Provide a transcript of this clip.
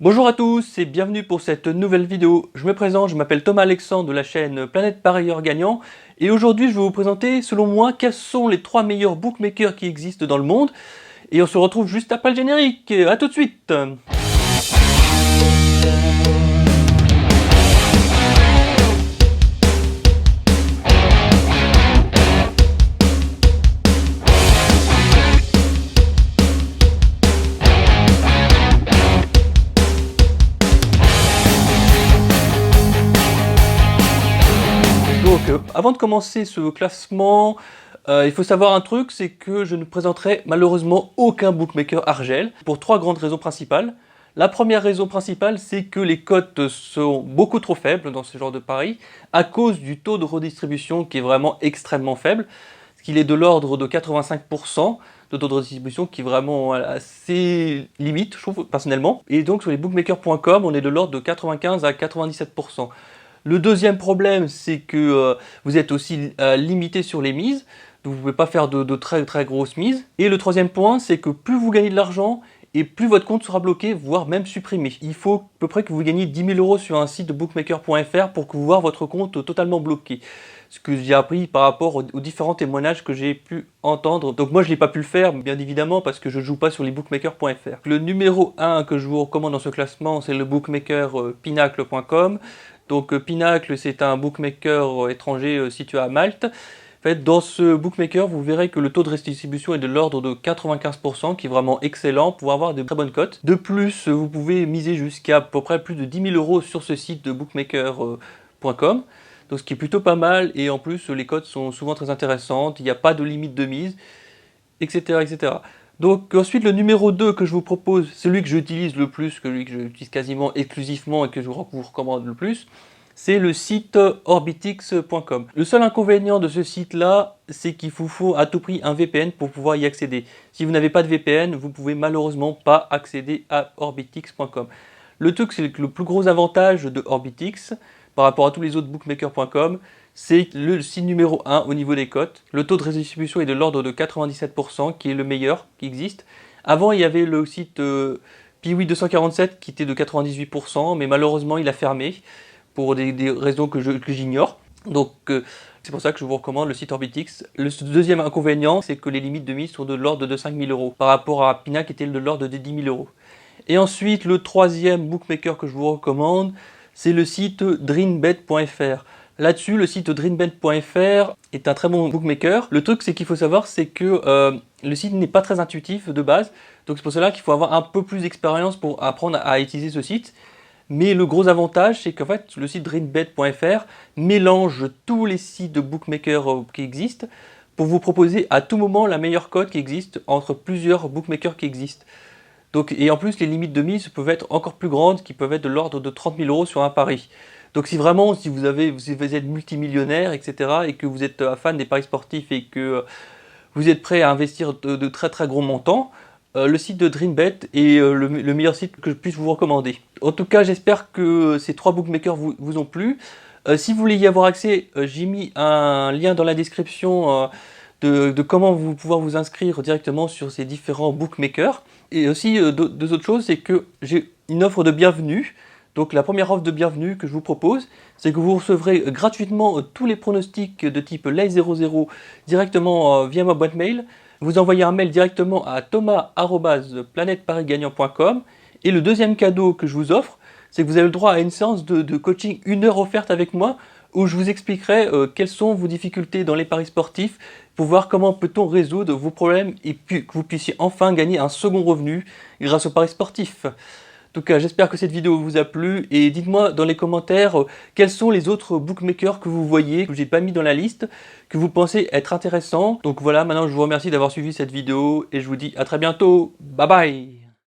Bonjour à tous et bienvenue pour cette nouvelle vidéo. Je me présente, je m'appelle Thomas Alexandre de la chaîne Planète Parieur Gagnant et aujourd'hui je vais vous présenter selon moi quels sont les 3 meilleurs bookmakers qui existent dans le monde et on se retrouve juste après le générique. A tout de suite. Donc, avant de commencer ce classement, il faut savoir un truc, c'est que je ne présenterai malheureusement aucun bookmaker Argel, pour 3 grandes raisons principales. La première raison principale, c'est que les cotes sont beaucoup trop faibles dans ce genre de paris, à cause du taux de redistribution qui est vraiment extrêmement faible, qu'il est de l'ordre de 85% de taux de redistribution, qui est vraiment assez limite, je trouve, personnellement. Et donc sur les bookmakers.com, on est de l'ordre de 95 à 97%. Le deuxième problème, c'est que vous êtes aussi limité sur les mises, donc vous ne pouvez pas faire de très très grosses mises. Et le troisième point, c'est que plus vous gagnez de l'argent, et plus votre compte sera bloqué, voire même supprimé. Il faut à peu près que vous gagnez 10 000 € sur un site de bookmaker.fr pour que vous voyez votre compte totalement bloqué. Ce que j'ai appris par rapport aux différents témoignages que j'ai pu entendre. Donc moi je n'ai pas pu le faire, bien évidemment, parce que je ne joue pas sur les bookmakers.fr. Le numéro 1 que je vous recommande dans ce classement, c'est le bookmaker pinacle.com. Donc Pinacle, c'est un bookmaker étranger situé à Malte. En fait, dans ce bookmaker, vous verrez que le taux de redistribution est de l'ordre de 95%, qui est vraiment excellent pour avoir de très bonnes cotes. De plus, vous pouvez miser jusqu'à peu près plus de 10 000 € sur ce site de bookmaker.com. Donc ce qui est plutôt pas mal, et en plus les cotes sont souvent très intéressantes, il n'y a pas de limite de mise, etc. etc. Donc ensuite le numéro 2 que je vous propose, celui que j'utilise le plus, celui que j'utilise quasiment exclusivement et que je vous recommande le plus, c'est le site orbitix.com. Le seul inconvénient de ce site-là, c'est qu'il vous faut à tout prix un VPN pour pouvoir y accéder. Si vous n'avez pas de VPN, vous pouvez malheureusement pas accéder à orbitix.com. Le truc, c'est que le plus gros avantage de Orbitix, par rapport à tous les autres bookmakers.com, c'est le site numéro 1 au niveau des cotes. Le taux de redistribution est de l'ordre de 97%, qui est le meilleur qui existe. Avant, il y avait le site Piwi 247 qui était de 98%, mais malheureusement, il a fermé pour des raisons que j'ignore. Donc, c'est pour ça que je vous recommande le site Orbitix. Le deuxième inconvénient, c'est que les limites de mise sont de l'ordre de 5 000 € par rapport à Pinacle qui était de l'ordre de 10 000 €. Et ensuite, le troisième bookmaker que je vous recommande, c'est le site dreambet.fr. Là-dessus, le site dreambet.fr est un très bon bookmaker. Le truc, c'est qu'il faut savoir, c'est que le site n'est pas très intuitif de base. Donc c'est pour cela qu'il faut avoir un peu plus d'expérience pour apprendre à utiliser ce site. Mais le gros avantage, c'est qu'en fait, le site dreambet.fr mélange tous les sites de bookmakers qui existent pour vous proposer à tout moment la meilleure cote qui existe entre plusieurs bookmakers qui existent. Donc, et en plus, les limites de mise peuvent être encore plus grandes, qui peuvent être de l'ordre de 30 000 € sur un pari. Donc si vraiment, si vous êtes multimillionnaire, etc., et que vous êtes fan des paris sportifs et que vous êtes prêt à investir de très très gros montants, le site de Dreambet est le meilleur site que je puisse vous recommander. En tout cas, j'espère que ces 3 bookmakers vous ont plu. Si vous voulez y avoir accès, j'ai mis un lien dans la description de comment pouvoir vous inscrire directement sur ces différents bookmakers. Et aussi, deux autres choses, c'est que j'ai une offre de bienvenue. Donc la première offre de bienvenue que je vous propose, c'est que vous recevrez gratuitement tous les pronostics de type Lay 00 directement via ma boîte mail. Vous envoyez un mail directement à thomas@planeteparigagnant.com. Et le deuxième cadeau que je vous offre, c'est que vous avez le droit à une séance de coaching 1 heure offerte avec moi, où je vous expliquerai quelles sont vos difficultés dans les paris sportifs, pour voir comment peut-on résoudre vos problèmes et puis que vous puissiez enfin gagner un second revenu grâce aux paris sportifs. En tout cas, j'espère que cette vidéo vous a plu et dites-moi dans les commentaires quels sont les autres bookmakers que vous voyez, que j'ai pas mis dans la liste, que vous pensez être intéressants. Donc voilà, maintenant je vous remercie d'avoir suivi cette vidéo et je vous dis à très bientôt. Bye bye!